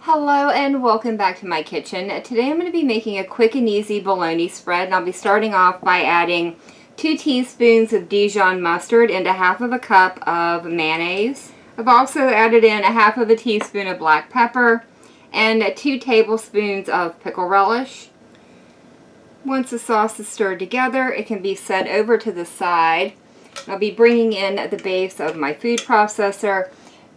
Hello and welcome back to my kitchen. Today I'm going to be making a quick and easy bologna spread, and I'll be starting off by adding 2 teaspoons of Dijon mustard and a half of a cup of mayonnaise. I've also added in a half of a teaspoon of black pepper and 2 tablespoons of pickle relish. Once the sauce is stirred together, it can be set over to the side. I'll be bringing in the base of my food processor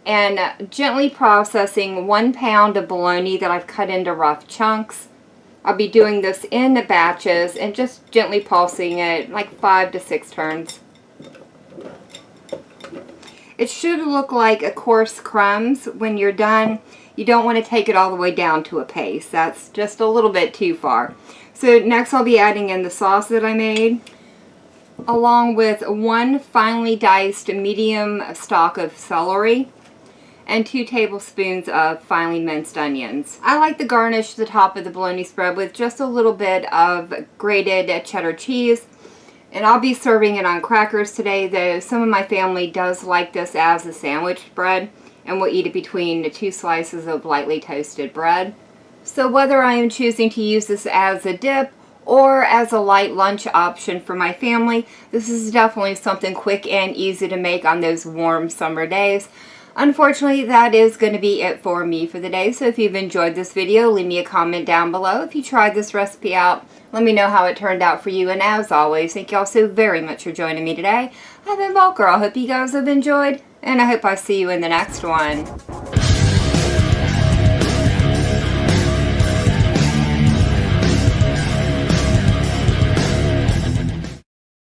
and gently processing 1 pound of bologna that I've cut into rough chunks. I'll be doing this in batches and just gently pulsing it like 5 to 6 turns. It should look like a coarse crumbs when you're done. You don't want to take it all the way down to a paste. That's just a little bit too far. So next I'll be adding in the sauce that I made, along with 1 finely diced medium stalk of celery and 2 tablespoons of finely minced onions. I like to garnish the top of the bologna spread with just a little bit of grated cheddar cheese. And I'll be serving it on crackers today, though some of my family does like this as a sandwich bread, and we'll eat it between 2 slices of lightly toasted bread. So whether I am choosing to use this as a dip or as a light lunch option for my family, this is definitely something quick and easy to make on those warm summer days. Unfortunately, that is going to be it for me for the day. So if you've enjoyed this video, leave me a comment down below. If you tried this recipe out, let me know how it turned out for you. And as always, thank you all so very much for joining me today. I've been Volker. I hope you guys have enjoyed, and I hope I see you in the next one.